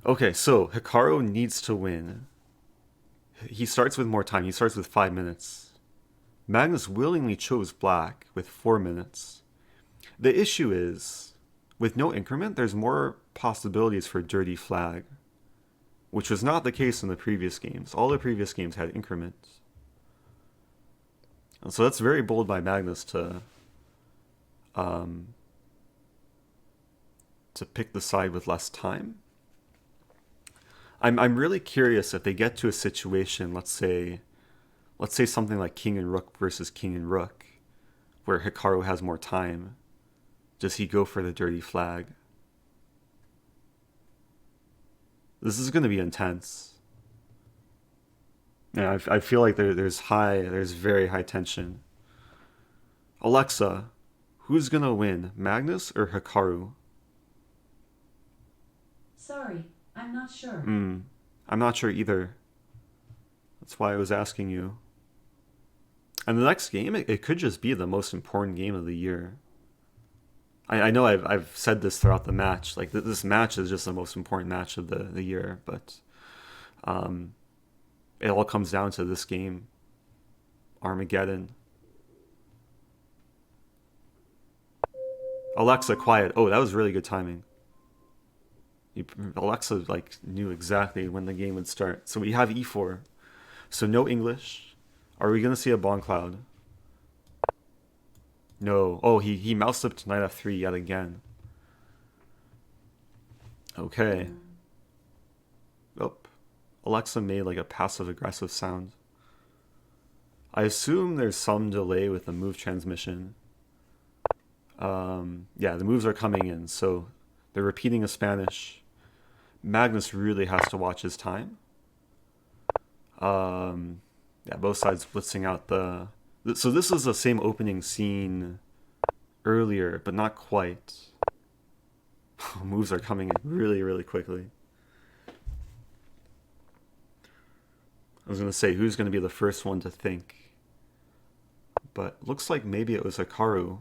Okay, so Hikaru needs to win. He starts with more time. He starts with 5 minutes. Magnus willingly chose black with 4 minutes. The issue is, with no increment, there's more possibilities for dirty flag, which was not the case in the previous games. All the previous games had increments. And so that's very bold by Magnus um, to pick the side with less time. I'm really curious if they get to a situation, let's say something like king and rook versus king and rook, where Hikaru has more time. Does he go for the dirty flag? This is going to be intense. Yeah, I feel like there's very high tension. Alexa, who's gonna win, Magnus or Hikaru? Sorry, I'm not sure. I'm not sure either. That's why I was asking you. And the next game, it could just be the most important game of the year. I know I've said this throughout the match. Like this match is just the most important match of the year, but it all comes down to this game, Armageddon. Alexa, quiet. Oh, that was really good timing. Alexa like knew exactly when the game would start. So we have e4. So no English. Are we gonna see a bomb cloud? No. Oh, he mouse flipped knight f3 yet again. Okay. Oh, Alexa made like a passive aggressive sound. I assume there's some delay with the move transmission. Yeah, the moves are coming in, so they're repeating a Spanish. Magnus really has to watch his time. Yeah, both sides blitzing out the. So this is the same opening scene earlier, but not quite. Moves are coming in really, really quickly. I was gonna say who's gonna be the first one to think, but looks like maybe it was Hikaru.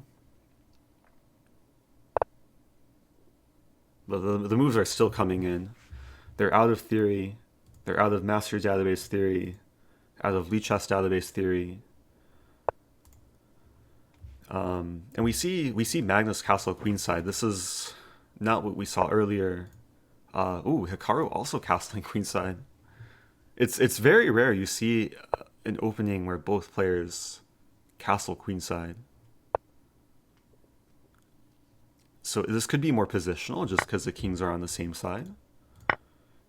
But the moves are still coming in. They're out of theory. They're out of master database theory. Out of Lichess database theory. And we see Magnus castle queenside. This is not what we saw earlier. Hikaru also castling queenside. It's very rare you see an opening where both players castle queenside. So this could be more positional just because the kings are on the same side.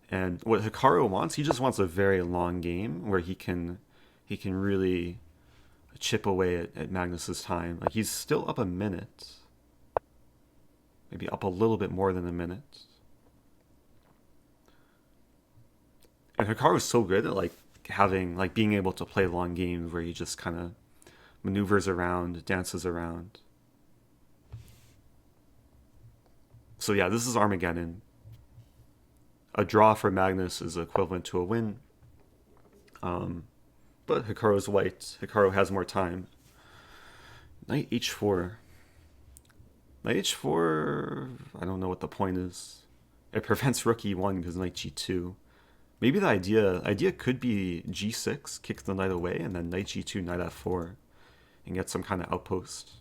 And what Hikaru wants, he just wants a very long game where he can really chip away at Magnus's time. Like he's still up a minute. Maybe up a little bit more than a minute. And Hikaru's so good at being able to play long games where he just kind of maneuvers around, dances around. So yeah, this is Armageddon. A draw for Magnus is equivalent to a win. But Hikaru's white. Hikaru has more time. Knight h4. Knight h4, I don't know what the point is. It prevents rook e1 because knight g2. Maybe the idea could be g6, kick the knight away, and then knight g2, knight f4, and get some kind of outpost.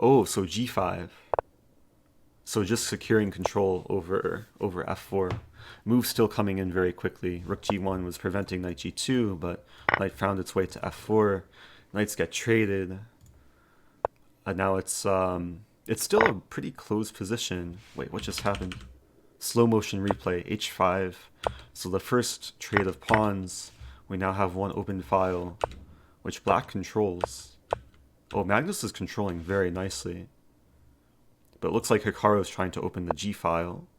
Oh, so g5. So just securing control over f4. Move still coming in very quickly. Rook g1 was preventing knight g2, but knight found its way to f4. Knights get traded. Now it's still a pretty close position. Wait, what just happened? Slow motion replay, h5. So the first trade of pawns. We now have one open file, which black controls. Oh, Magnus is controlling very nicely. But it looks like Hikaru is trying to open the G file.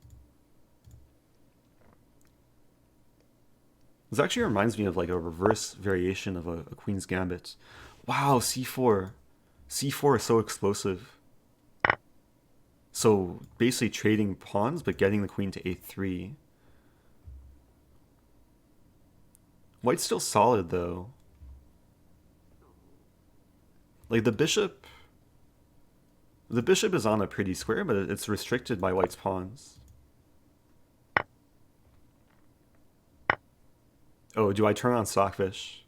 This actually reminds me of like a reverse variation of a Queen's Gambit. Wow, C4. C4 is so explosive. So basically trading pawns, but getting the queen to A3. White's still solid though. Like the bishop is on a pretty square, but it's restricted by white's pawns. Oh, do I turn on Stockfish?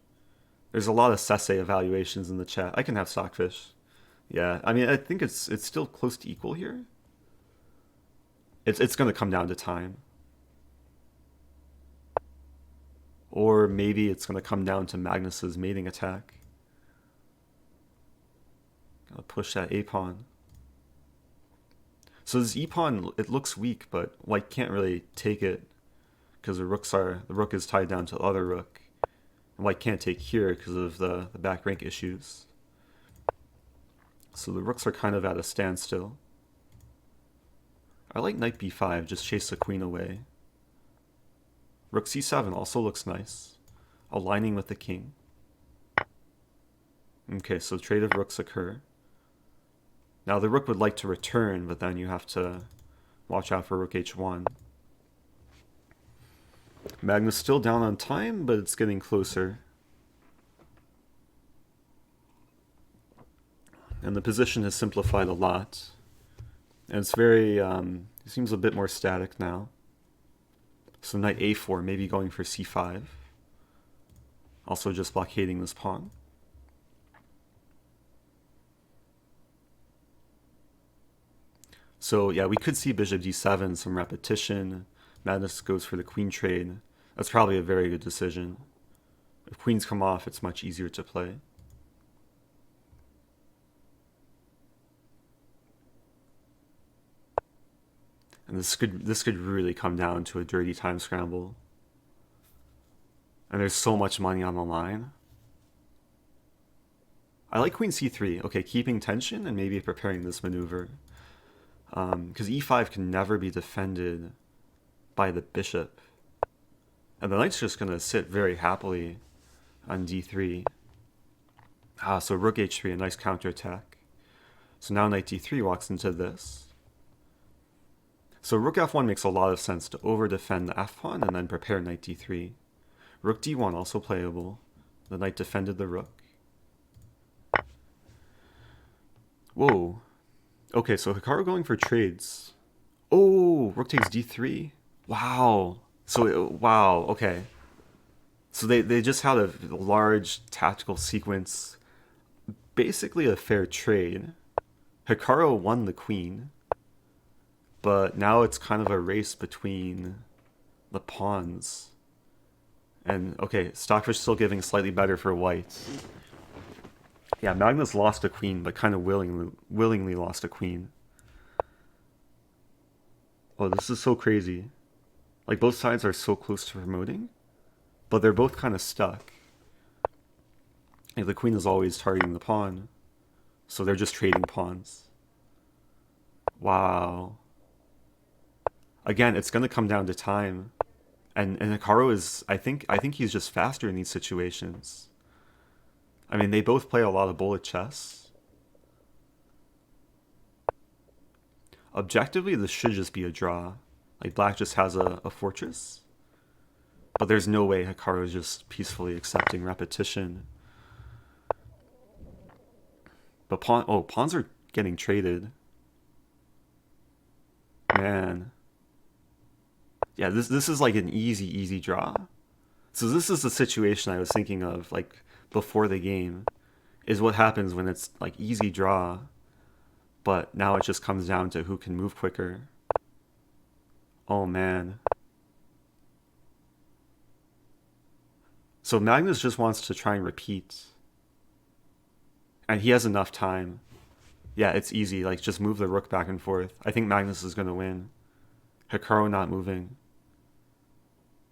There's a lot of Sese evaluations in the chat. I can have Stockfish. Yeah, I mean, I think it's still close to equal here. It's going to come down to time. Or maybe it's going to come down to Magnus's mating attack. Gotta push that A-pawn. So this E-pawn, it looks weak, but white can't really take it because the rook is tied down to the other rook. And white can't take here because of the back rank issues. So the rooks are kind of at a standstill. I like knight b5, just chase the queen away. Rook c7 also looks nice, aligning with the king. Okay, so trade of rooks occur. Now the rook would like to return, but then you have to watch out for rook h1. Magnus still down on time, but it's getting closer. And the position has simplified a lot. And it's very, it seems a bit more static now. So knight a4, maybe going for c5. Also just blockading this pawn. So yeah, we could see bishop d7, some repetition. Magnus goes for the queen trade. That's probably a very good decision. If queens come off, it's much easier to play. And this could really come down to a dirty time scramble. And there's so much money on the line. I like queen c3. Okay, keeping tension and maybe preparing this maneuver. Because e5 can never be defended by the bishop. And the knight's just going to sit very happily on d3. So rook h3, a nice counterattack. So now knight d3 walks into this. So rook f1 makes a lot of sense to over-defend the f-pawn and then prepare knight d3. Rook d1 also playable. The knight defended the rook. Whoa. Okay, so Hikaru going for trades. Oh, rook takes d3. Wow. So, wow, okay. So they just had a large tactical sequence. Basically a fair trade. Hikaru won the queen. But now it's kind of a race between the pawns. And, okay, Stockfish still giving slightly better for white. Yeah, Magnus lost a queen, but kind of willingly lost a queen. Oh, this is so crazy. Like, both sides are so close to promoting, but they're both kind of stuck. Like, the queen is always targeting the pawn, so they're just trading pawns. Wow. Again, it's going to come down to time. And Hikaru is, I think he's just faster in these situations. I mean, they both play a lot of bullet chess. Objectively, this should just be a draw. Like, black just has a fortress. But there's no way Hikaru is just peacefully accepting repetition. But pawns are getting traded. Man. Yeah, this is like an easy draw. So this is the situation I was thinking of, like, before the game, is what happens when it's like easy draw, but now it just comes down to who can move quicker. Oh man. So Magnus just wants to try and repeat. And he has enough time. Yeah, it's easy, like just move the rook back and forth. I think Magnus is going to win. Hikaru not moving.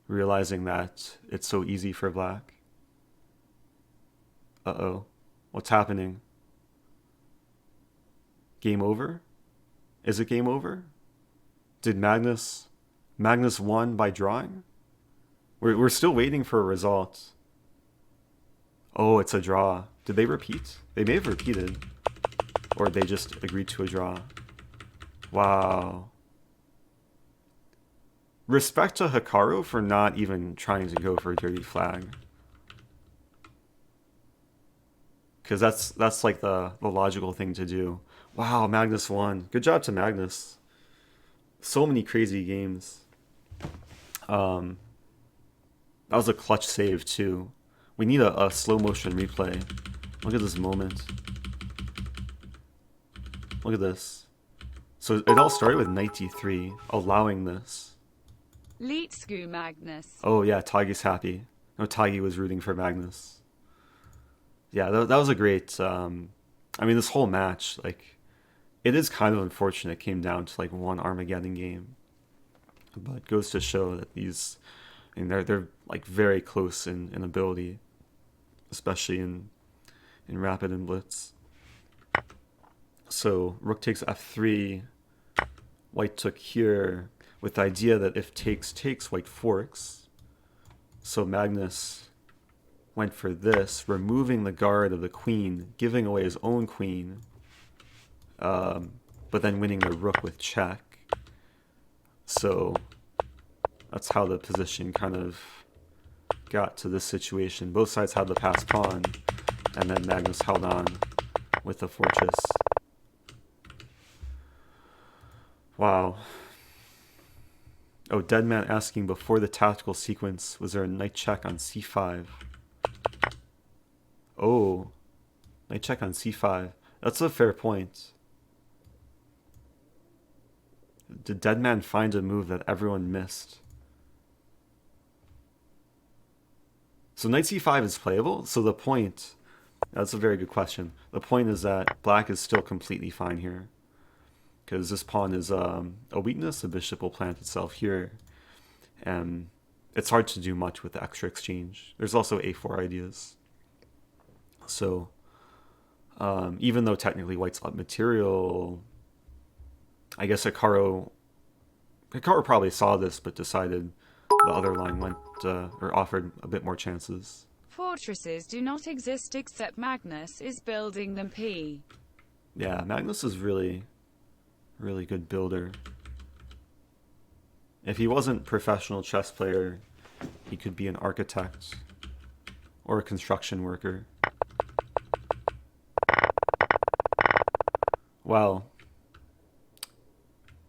Realizing that it's so easy for black. Uh-oh. What's happening? Game over? Is it game over? Did Magnus won by drawing? We're still waiting for a result. Oh, it's a draw. Did they repeat? They may have repeated. Or they just agreed to a draw. Wow. Respect to Hikaru for not even trying to go for a dirty flag. because that's like the logical thing to do. Wow, Magnus won. Good job to Magnus. So many crazy games. That was a clutch save too. We need a slow motion replay. Look at this moment. Look at this. So it all started with knight d3, allowing this. Leetsku Magnus. Oh yeah, Tagi's happy. No, Tagi was rooting for Magnus. Yeah, that was a great. I mean, this whole match, like, it is kind of unfortunate. It came down to like one Armageddon game, but it goes to show that these, I mean, they're like very close in ability, especially in Rapid and Blitz. So rook takes f3. White took here with the idea that if takes, white forks. So Magnus went for this, removing the guard of the queen, giving away his own queen, but then winning the rook with check. So that's how the position kind of got to this situation. Both sides had the passed pawn, and then Magnus held on with the fortress. Wow. Oh, Deadman asking, before the tactical sequence, was there a knight check on c5? Oh, knight check on c5. That's a fair point. Did Deadman find a move that everyone missed? So knight c5 is playable. So the point, that's a very good question. The point is that black is still completely fine here, because this pawn is a weakness. The bishop will plant itself here, and it's hard to do much with the extra exchange. There's also a4 ideas. So even though technically white's up material, I guess Hikaru probably saw this but decided the other line went or offered a bit more chances. Fortresses do not exist except Magnus is building them. Yeah, Magnus is really good builder. If he wasn't professional chess player, he could be an architect or a construction worker. Wow.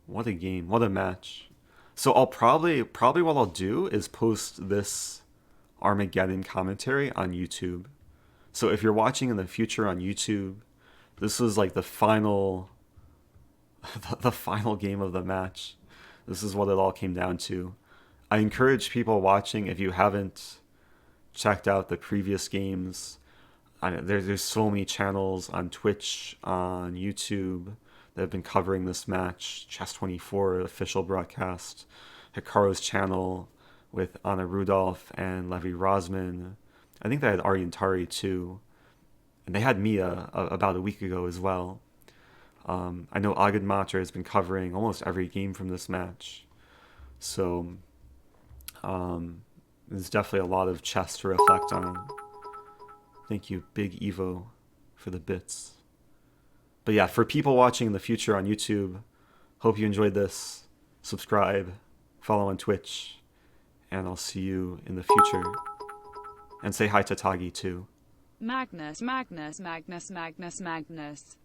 What a game. What a match. So I'll probably what I'll do is post this Armageddon commentary on YouTube. So if you're watching in the future on YouTube, this was like the final game of the match. This is what it all came down to. I encourage people watching, if you haven't checked out the previous games, there's so many channels on Twitch, on YouTube that have been covering this match. Chess24 official broadcast, Hikaru's channel with Anna Rudolph and Levi Rosman. I think they had Aryan Tari too, and they had Mia about a week ago as well. I know Agad Mater has been covering almost every game from this match. So there's definitely a lot of chess to reflect on. Thank you, Big Evo, for the bits. But yeah, for people watching in the future on YouTube, hope you enjoyed this. Subscribe, follow on Twitch, and I'll see you in the future. And say hi to Tagi too. Magnus, Magnus, Magnus, Magnus, Magnus.